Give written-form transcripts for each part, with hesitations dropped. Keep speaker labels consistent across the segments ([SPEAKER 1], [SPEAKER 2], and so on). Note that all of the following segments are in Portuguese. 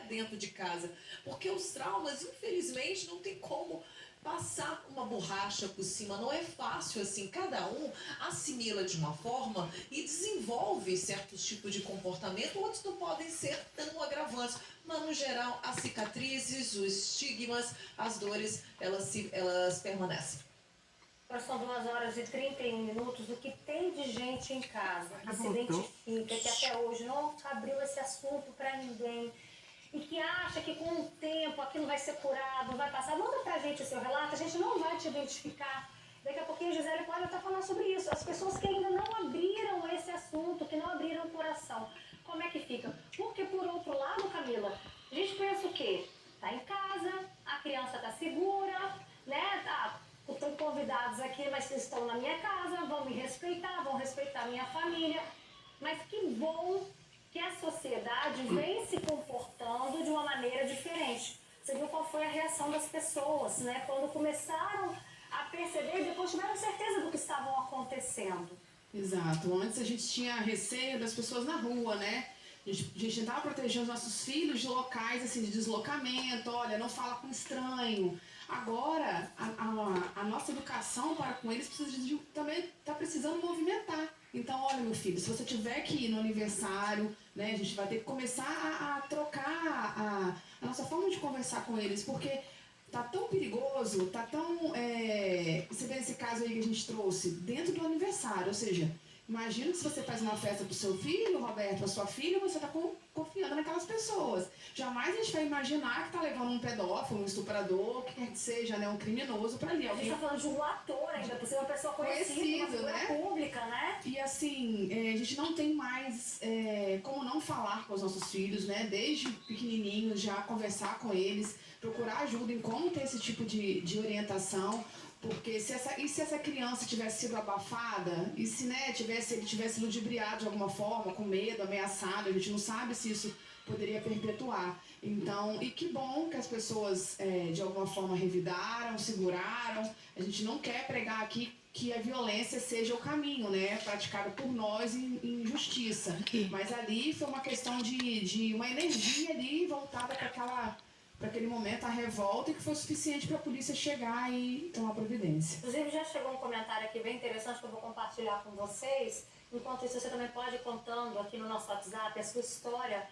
[SPEAKER 1] dentro de casa. Porque os traumas, infelizmente, não tem como passar uma borracha por cima, não é fácil assim, cada um assimila de uma forma e desenvolve certos tipos de comportamento, outros não podem ser tão agravantes, mas no geral as cicatrizes, os estigmas, as dores, elas permanecem.
[SPEAKER 2] São 2h31, o que tem de gente em casa que se identifica, que até hoje não abriu esse assunto para ninguém, e que acha que com o tempo aquilo vai ser curado, vai passar. Manda pra gente o seu relato, a gente não vai te identificar. Daqui a pouquinho a Gisele pode até falar sobre isso. As pessoas que ainda não abriram esse assunto, que não abriram o coração, como é que fica? Porque por outro lado, Camila, a gente pensa o quê? Tá em casa, a criança tá segura, né? Estão convidados aqui, mas estão na minha casa, vão me respeitar, vão respeitar a minha família. Mas que bom que a sociedade vem se comportando de uma maneira diferente. Você viu qual foi a reação das pessoas, né? Quando começaram a perceber e depois tiveram certeza do que estavam acontecendo.
[SPEAKER 3] Exato. Antes a gente tinha receio das pessoas na rua, né? A gente tentava proteger os nossos filhos de locais assim, de deslocamento, olha, não fala com estranho. Agora, a nossa educação para com eles também está precisando movimentar. Então, olha, meu filho, se você tiver que ir no aniversário, né, a gente vai ter que começar a trocar a nossa forma de conversar com eles, porque tá tão perigoso, tá tão... você vê esse caso aí que a gente trouxe, dentro do aniversário, ou seja... Imagina que se você faz uma festa pro seu filho, Roberto, pra sua filha, você tá confiando naquelas pessoas. Jamais a gente vai imaginar que tá levando um pedófilo, um estuprador, o que quer que seja, né, um criminoso pra ali.
[SPEAKER 2] A gente tá falando de um ator ainda, por ser uma pessoa conhecida, uma figura pública, né?
[SPEAKER 3] E assim, a gente não tem mais como não falar com os nossos filhos, né, desde pequenininhos, já conversar com eles, procurar ajuda em como ter esse tipo de orientação. Porque se essa criança tivesse sido abafada, e se né, ele tivesse ludibriado de alguma forma, com medo, ameaçado, a gente não sabe se isso poderia perpetuar. Então, e que bom que as pessoas de alguma forma revidaram, seguraram. A gente não quer pregar aqui que a violência seja o caminho, né, praticado por nós em justiça. Mas ali foi uma questão de uma energia ali voltada para aquele momento, a revolta, e que foi suficiente para a polícia chegar e tomar providência.
[SPEAKER 2] Inclusive, já chegou um comentário aqui bem interessante que eu vou compartilhar com vocês. Enquanto isso, você também pode ir contando aqui no nosso WhatsApp a sua história.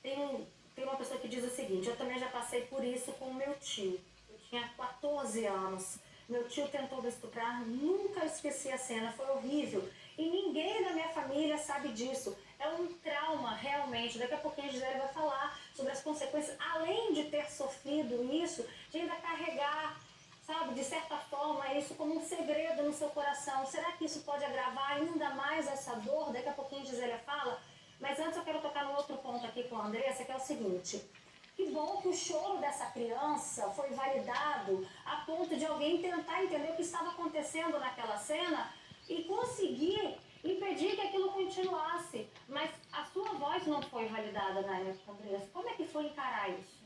[SPEAKER 2] Tem uma pessoa que diz o seguinte: eu também já passei por isso com o meu tio. Eu tinha 14 anos. Meu tio tentou me estuprar, nunca esqueci a cena, foi horrível. E ninguém da minha família sabe disso. É um trauma, realmente. Daqui a pouquinho a Gisele vai falar sobre as consequências, além de ter sofrido isso, de ainda carregar, sabe, de certa forma, isso como um segredo no seu coração. Será que isso pode agravar ainda mais essa dor? Daqui a pouquinho a Gisele fala. Mas antes eu quero tocar no outro ponto aqui com a Andressa, que é o seguinte: que bom que o choro dessa criança foi validado a ponto de alguém tentar entender o que estava acontecendo naquela cena e conseguir impedir que aquilo continuasse. Mas a sua voz não foi validada na época, Andressa. Como é que foi encarar isso?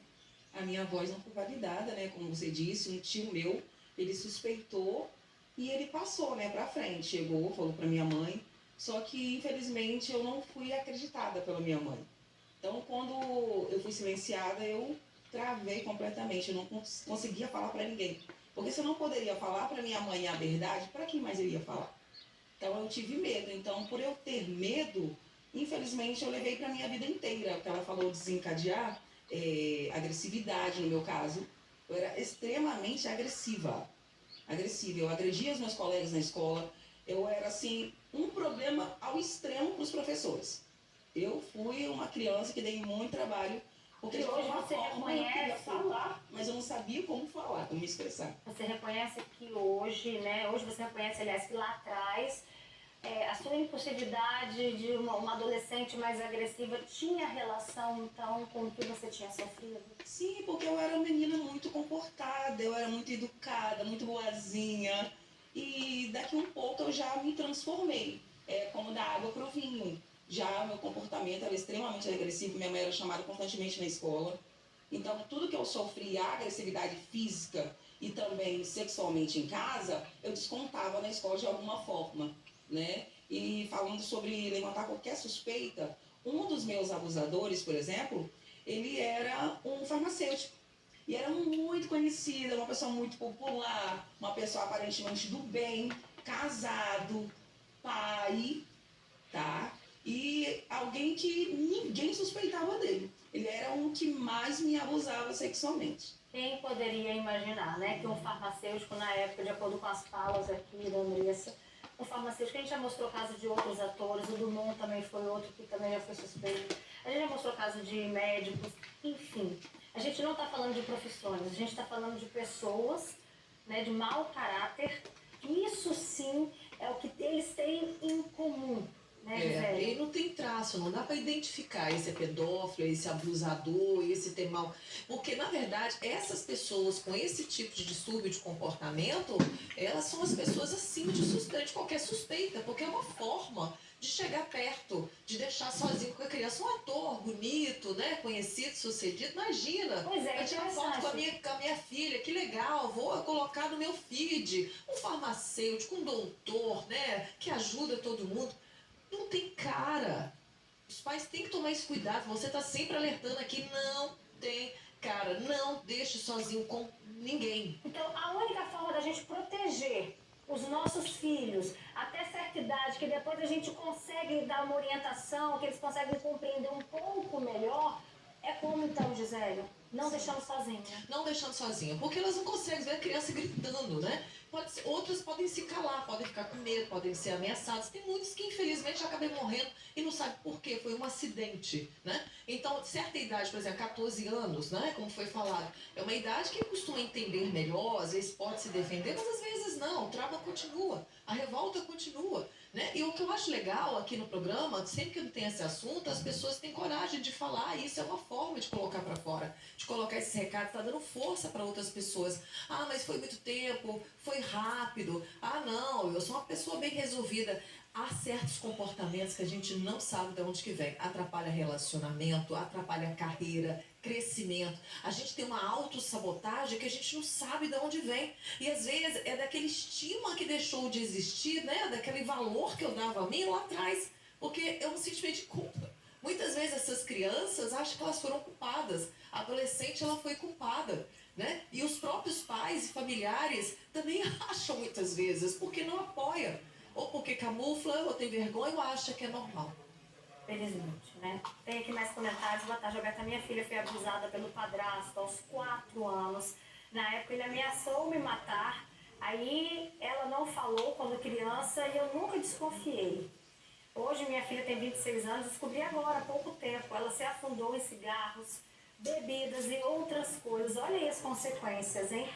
[SPEAKER 4] A minha voz não foi validada, né? Como você disse, um tio meu, ele suspeitou e ele passou, né, pra frente. Chegou, falou pra minha mãe. Só que, infelizmente, eu não fui acreditada pela minha mãe. Então, quando eu fui silenciada, eu travei completamente. Eu não conseguia falar para ninguém. Porque se eu não poderia falar para minha mãe a verdade, para quem mais eu ia falar? Então, eu tive medo. Então, por eu ter medo, infelizmente, eu levei para minha vida inteira. O que ela falou, desencadear agressividade, no meu caso. Eu era extremamente agressiva. Eu agredia os meus colegas na escola. Eu era, assim, um problema ao extremo para os professores. Eu fui uma criança que dei muito trabalho, porque de
[SPEAKER 2] hoje você
[SPEAKER 4] forma eu queria falar, mas eu não sabia como falar, como me expressar.
[SPEAKER 2] Você reconhece que hoje, né? Hoje você reconhece, aliás, que lá atrás a sua impulsividade de uma adolescente mais agressiva tinha relação, então, com o que você tinha sofrido?
[SPEAKER 4] Sim, porque eu era uma menina muito comportada, eu era muito educada, muito boazinha. E daqui um pouco eu já me transformei, como da água para o vinho. Já meu comportamento era extremamente agressivo, minha mãe era chamada constantemente na escola. Então, tudo que eu sofri, a agressividade física e também sexualmente em casa, eu descontava na escola de alguma forma, né? E falando sobre levantar qualquer suspeita, um dos meus abusadores, por exemplo, ele era pro farmacêutico. E era muito conhecida, uma pessoa muito popular, uma pessoa aparentemente do bem, casado, pai, tá? E alguém que ninguém suspeitava dele. Ele era um que mais me abusava sexualmente.
[SPEAKER 2] Quem poderia imaginar, né, que um farmacêutico, na época, de acordo com as falas aqui da Andressa, um farmacêutico, a gente já mostrou caso de outros atores, o Dumont também foi outro que também já foi suspeito, a gente já mostrou caso de médicos, enfim. A gente não está falando de profissões, a gente está falando de pessoas, né, de mau caráter. Isso sim é o que eles têm em comum, né, Gisele?
[SPEAKER 1] Ele não tem traço, não dá para identificar esse é pedófilo, esse abusador, esse tem mal. Porque, na verdade, essas pessoas com esse tipo de distúrbio de comportamento, elas são as pessoas acima de qualquer suspeita, porque é uma forma de chegar perto, de deixar sozinho com a criança. Um ator bonito, né, conhecido, sucedido, imagina.
[SPEAKER 2] Pois é,
[SPEAKER 1] Vai tirar foto com a minha filha, que legal, vou colocar no meu feed. Um farmacêutico, um doutor, né, que ajuda todo mundo. Não tem cara. Os pais têm que tomar esse cuidado. Você está sempre alertando aqui, não tem cara. Não deixe sozinho com ninguém.
[SPEAKER 2] Então, a única forma da gente proteger os nossos filhos até certa idade, que depois a gente consegue dar uma orientação, que eles conseguem compreender um pouco melhor, é como então, Gisele? Não deixando sozinha.
[SPEAKER 1] Não deixando sozinha, porque elas não conseguem ver a criança gritando, né? Outras podem se calar, podem ficar com medo, podem ser ameaçadas. Tem muitos que infelizmente acabam morrendo e não sabem por quê, foi um acidente, né? Então, certa idade, por exemplo, 14 anos, né? Como foi falado, é uma idade que costuma entender melhor, às vezes pode se defender, mas às vezes não, o trauma continua, a revolta continua. Né? E o que eu acho legal aqui no programa, sempre que tem esse assunto, as pessoas têm coragem de falar, e isso é uma forma de colocar para fora, de colocar esse recado, está dando força para outras pessoas. Ah, mas foi muito tempo, foi rápido. Ah, não, eu sou uma pessoa bem resolvida. Há certos comportamentos que a gente não sabe de onde que vem. Atrapalha relacionamento, atrapalha carreira, crescimento. A gente tem uma autossabotagem que a gente não sabe de onde vem. E às vezes é daquele estima que deixou de existir, né? Daquele valor que eu dava a mim lá atrás. Porque é um sentimento de culpa. Muitas vezes essas crianças acham que elas foram culpadas. A adolescente, ela foi culpada, né? E os próprios pais e familiares também acham muitas vezes, porque não apoiam. Ou porque camufla, ou tem vergonha, ou acha que é normal.
[SPEAKER 2] Felizmente, né? Tem aqui mais comentários. Boa tarde, Roberta. Minha filha foi abusada pelo padrasto aos 4 anos. Na época ele ameaçou me matar. Aí ela não falou quando criança e eu nunca desconfiei. Hoje minha filha tem 26 anos, descobri agora, há pouco tempo. Ela se afundou em cigarros, bebidas e outras coisas. Olha aí as consequências, hein?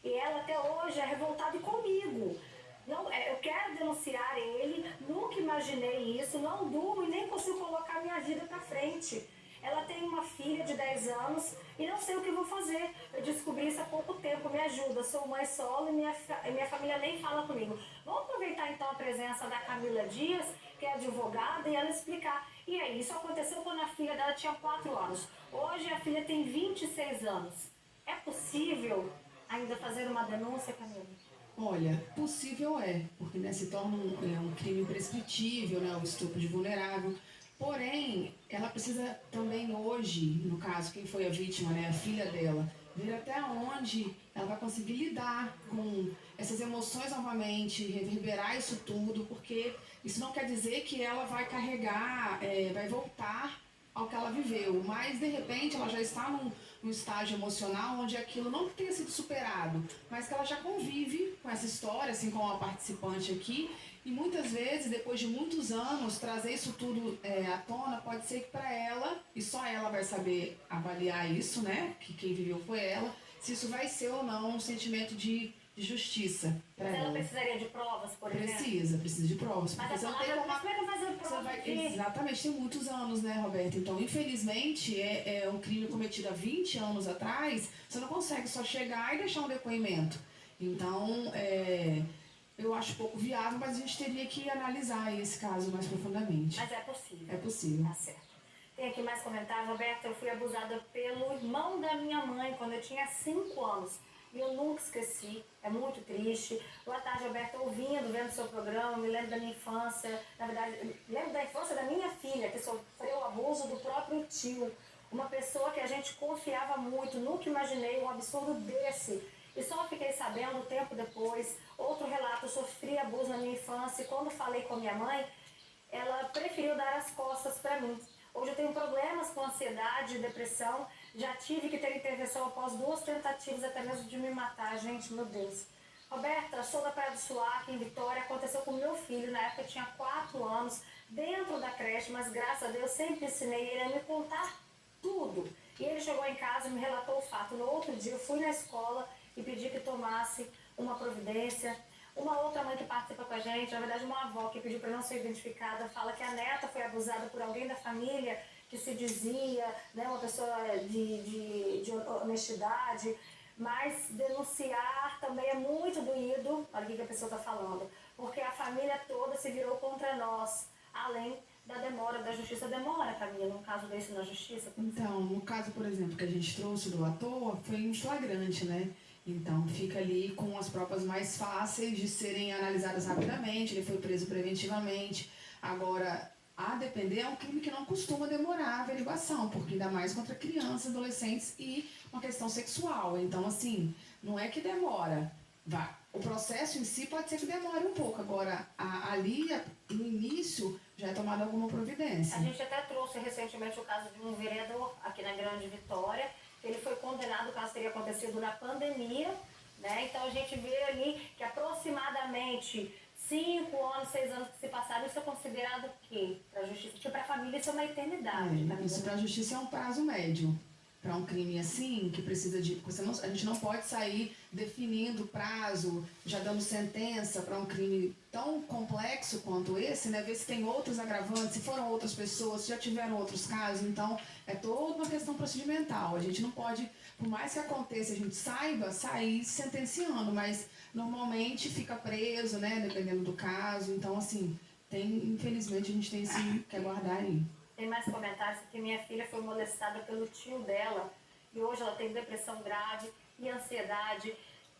[SPEAKER 2] E ela até hoje é revoltada comigo. Não, eu quero denunciar ele, nunca imaginei isso, não durmo e nem consigo colocar minha vida pra frente. Ela tem uma filha de 10 anos e não sei o que vou fazer. Eu descobri isso há pouco tempo, me ajuda. Sou mãe solo e minha família nem fala comigo. Vamos aproveitar então a presença da Camila Dias, que é advogada, e ela explicar. E aí, isso aconteceu quando a filha dela tinha 4 anos. Hoje a filha tem 26 anos. É possível ainda fazer uma denúncia, Camila?
[SPEAKER 3] Olha, possível é, porque né, se torna um crime prescritível, né, o estupro de vulnerável. Porém, ela precisa também hoje, no caso, quem foi a vítima, né, a filha dela, ver até onde ela vai conseguir lidar com essas emoções novamente, reverberar isso tudo, porque isso não quer dizer que ela vai carregar, vai voltar ao que ela viveu, mas de repente ela já está num estágio emocional onde aquilo não tenha sido superado, mas que ela já convive com essa história, assim como a participante aqui, e muitas vezes, depois de muitos anos, trazer isso tudo à tona, pode ser que para ela, e só ela vai saber avaliar isso, né, que quem viveu foi ela, se isso vai ser ou não um sentimento de justiça para
[SPEAKER 2] Mas ela
[SPEAKER 3] ela.
[SPEAKER 2] precisaria de provas, por exemplo?
[SPEAKER 3] Precisa de provas.
[SPEAKER 2] Mas
[SPEAKER 3] Porque
[SPEAKER 2] a
[SPEAKER 3] você não tem
[SPEAKER 2] palavra,
[SPEAKER 3] como...
[SPEAKER 2] mas como é que fazer prova
[SPEAKER 3] Vai,
[SPEAKER 2] de...
[SPEAKER 3] exatamente, tem muitos anos, né, Roberta? Então, infelizmente, é um crime cometido há 20 anos atrás, você não consegue só chegar e deixar um depoimento. Então, eu acho pouco viável, mas a gente teria que analisar esse caso mais profundamente.
[SPEAKER 2] Mas é possível.
[SPEAKER 3] É possível.
[SPEAKER 2] Tá certo. Tem aqui mais comentários. Roberta, eu fui abusada pelo irmão da minha mãe quando eu tinha 5 anos. E eu nunca esqueci, é muito triste. Boa tarde, Roberta, ouvindo, vendo seu programa, me lembro da minha infância. Na verdade, lembro da infância da minha filha, que sofreu o abuso do próprio tio. Uma pessoa que a gente confiava muito, nunca imaginei um absurdo desse. E só fiquei sabendo tempo depois. Outro relato, sofri abuso na minha infância e quando falei com a minha mãe, ela preferiu dar as costas para mim. Hoje eu tenho problemas com ansiedade e depressão. Já tive que ter intervenção após 2 tentativas até mesmo de me matar. Gente, meu Deus. Roberta, sou da Praia do Suaque, em Vitória. Aconteceu com meu filho. Na época eu tinha 4 anos, dentro da creche. Mas graças a Deus sempre ensinei ele a me contar tudo. E ele chegou em casa e me relatou o fato. No outro dia eu fui na escola e pedi que tomasse uma providência. Uma outra mãe que participa com a gente, na verdade uma avó que pediu para não ser identificada, fala que a neta foi abusada por alguém da família que se dizia, né, uma pessoa de honestidade, mas denunciar também é muito doído, olha o que a pessoa está falando, porque a família toda se virou contra nós, além da demora da justiça. Demora, Camila, um caso desse na justiça?
[SPEAKER 3] Então, no caso, por exemplo, que a gente trouxe do ator, foi em flagrante, né? Então, fica ali com as provas mais fáceis de serem analisadas rapidamente, ele foi preso preventivamente. Agora, a depender, é um crime que não costuma demorar a averiguação, porque ainda mais contra crianças, adolescentes e uma questão sexual. Então, assim, não é que demora. O processo em si pode ser que demore um pouco. Agora, no início, já é tomada alguma providência.
[SPEAKER 2] A gente até trouxe recentemente o caso de um vereador aqui na Grande Vitória. Ele foi condenado, o caso teria acontecido na pandemia, né? Então a gente vê ali que aproximadamente 5 anos, 6 anos que se passaram, isso é considerado o quê? Para a justiça? Porque para a família isso é uma eternidade.
[SPEAKER 3] Isso para a justiça é um prazo médio. Para um crime assim, que precisa de... a gente não pode sair definindo prazo, já dando sentença para um crime tão complexo quanto esse, né? Ver se tem outros agravantes, se foram outras pessoas, se já tiveram outros casos. Então, é toda uma questão procedimental. A gente não pode, por mais que aconteça, a gente saiba sair sentenciando, mas normalmente fica preso, né? Dependendo do caso. Então, assim, infelizmente, a gente tem sim que aguardar aí.
[SPEAKER 2] Tem mais comentários que minha filha foi molestada pelo tio dela e hoje ela tem depressão grave e ansiedade.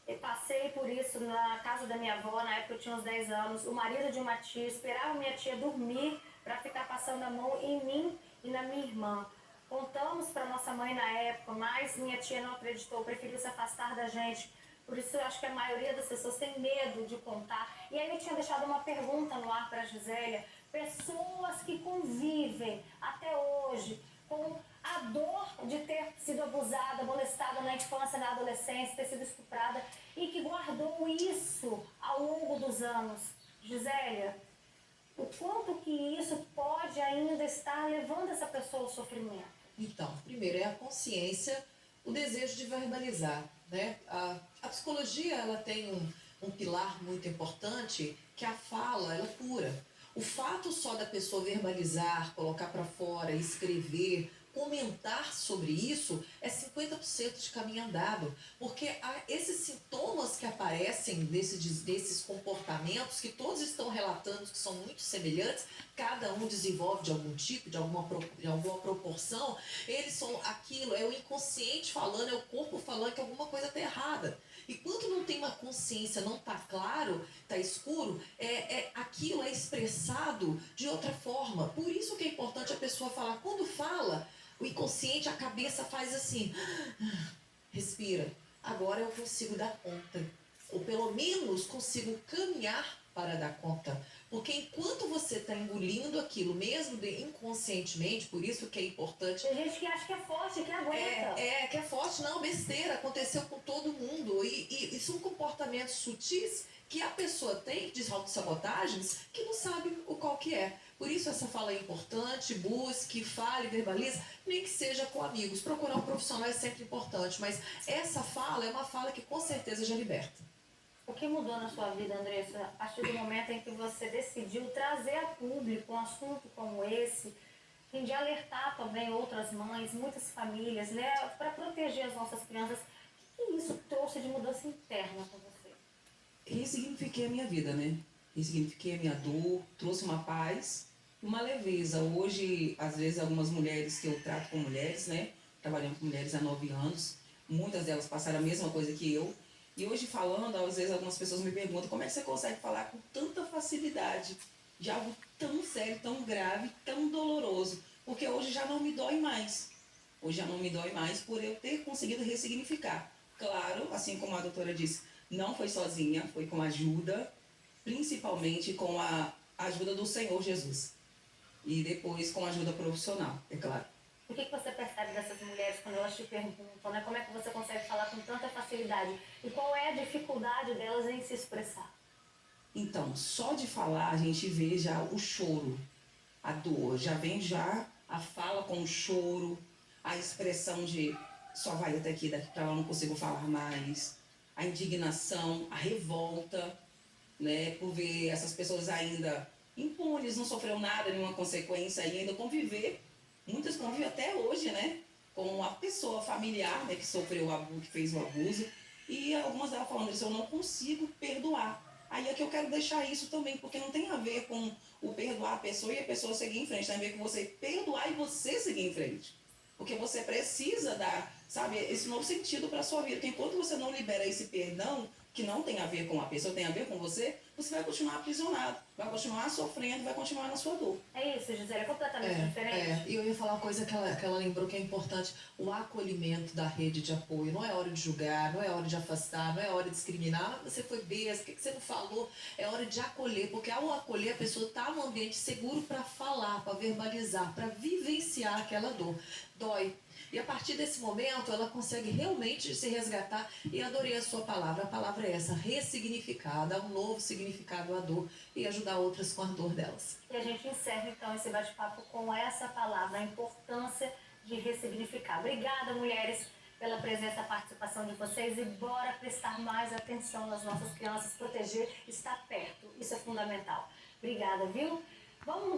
[SPEAKER 2] Eu passei por isso na casa da minha avó, na época eu tinha uns 10 anos. O marido de uma tia esperava minha tia dormir para ficar passando a mão em mim e na minha irmã. Contamos para nossa mãe na época, mas minha tia não acreditou, preferiu se afastar da gente. Por isso eu acho que a maioria das pessoas tem medo de contar. E aí eu tinha deixado uma pergunta no ar para a Gisélia. Pessoas que convivem até hoje com a dor de ter sido abusada, molestada na infância, na adolescência, ter sido estuprada e que guardou isso ao longo dos anos. Gisélia, o quanto que isso pode ainda estar levando essa pessoa ao sofrimento?
[SPEAKER 1] Então, primeiro é a consciência, o desejo de verbalizar, né? A psicologia, ela tem um pilar muito importante, que a fala, ela cura. O fato só da pessoa verbalizar, colocar para fora, escrever, comentar sobre isso é 50% de caminho andado, porque esses sintomas que aparecem desses comportamentos, que todos estão relatando que são muito semelhantes, cada um desenvolve de algum tipo, de alguma proporção, eles são aquilo, é o inconsciente falando, é o corpo falando que alguma coisa está errada. E quando não tem uma consciência, não está claro, está escuro, aquilo é expressado de outra forma. Por isso que é importante a pessoa falar. Quando fala, o inconsciente, a cabeça faz assim, respira. Agora eu consigo dar conta. Ou pelo menos consigo caminhar para dar conta. Porque enquanto você está engolindo aquilo, mesmo inconscientemente, por isso que é importante...
[SPEAKER 2] Tem gente que acha que é forte, que aguenta.
[SPEAKER 1] Que é forte. Não, besteira. Aconteceu com todo mundo. E são comportamentos sutis que a pessoa tem, de autossabotagens, que não sabe o qual que é. Por isso essa fala é importante, busque, fale, verbalize, nem que seja com amigos. Procurar um profissional é sempre importante, mas essa fala é uma fala que com certeza já liberta.
[SPEAKER 2] O que mudou na sua vida, Andressa, a partir do momento em que você decidiu trazer a público um assunto como esse, fim de alertar também outras mães, muitas famílias, né, para proteger as nossas crianças? O que isso trouxe de mudança interna para você?
[SPEAKER 4] Ressignifiquei a minha vida, né? Ressignifiquei a minha dor, trouxe uma paz, uma leveza. Hoje, às vezes, algumas mulheres que eu trato com mulheres, né? Trabalhando com mulheres há 9 anos, muitas delas passaram a mesma coisa que eu. E hoje falando, às vezes algumas pessoas me perguntam como é que você consegue falar com tanta facilidade de algo tão sério, tão grave, tão doloroso. Porque hoje já não me dói mais. Hoje já não me dói mais por eu ter conseguido ressignificar. Claro, assim como a doutora disse, não foi sozinha, foi com ajuda, principalmente com a ajuda do Senhor Jesus. E depois com ajuda profissional, é claro.
[SPEAKER 2] O que você percebe dessas mulheres quando elas te perguntam, né? Como é que você consegue falar com tanta facilidade? E qual é a dificuldade delas em se expressar?
[SPEAKER 4] Então, só de falar a gente vê já o choro, a dor, já vem já a fala com o choro, a expressão de só vai até aqui, daqui para lá não consigo falar mais, a indignação, a revolta, né, por ver essas pessoas ainda impunes, não sofreu nada, nenhuma consequência e ainda conviver, muitas convivem até hoje, né, com a pessoa familiar, né, que sofreu o abuso, que fez o abuso, e algumas delas falando isso, eu não consigo perdoar. Aí é que eu quero deixar isso também, porque não tem a ver com o perdoar a pessoa e a pessoa seguir em frente, tem a ver com você perdoar e você seguir em frente. Porque você precisa dar, sabe, esse novo sentido para a sua vida. Porque enquanto você não libera esse perdão, que não tem a ver com a pessoa, tem a ver com você vai continuar aprisionado, vai continuar sofrendo, vai continuar na sua dor.
[SPEAKER 2] É isso, Gisele, é completamente diferente.
[SPEAKER 1] E eu ia falar uma coisa que ela lembrou que é importante, o acolhimento da rede de apoio. Não é hora de julgar, não é hora de afastar, não é hora de discriminar. Você foi besta, o que você não falou? É hora de acolher, porque ao acolher a pessoa está num ambiente seguro para falar, para verbalizar, para vivenciar aquela dor. Dói. E a partir desse momento, ela consegue realmente se resgatar. E adorei a sua palavra. A palavra é essa, ressignificar, dar um novo significado à dor e ajudar outras com a dor delas.
[SPEAKER 2] E a gente encerra, então, esse bate-papo com essa palavra, a importância de ressignificar. Obrigada, mulheres, pela presença e participação de vocês. E bora prestar mais atenção nas nossas crianças, proteger, estar perto. Isso é fundamental. Obrigada, viu? Vamos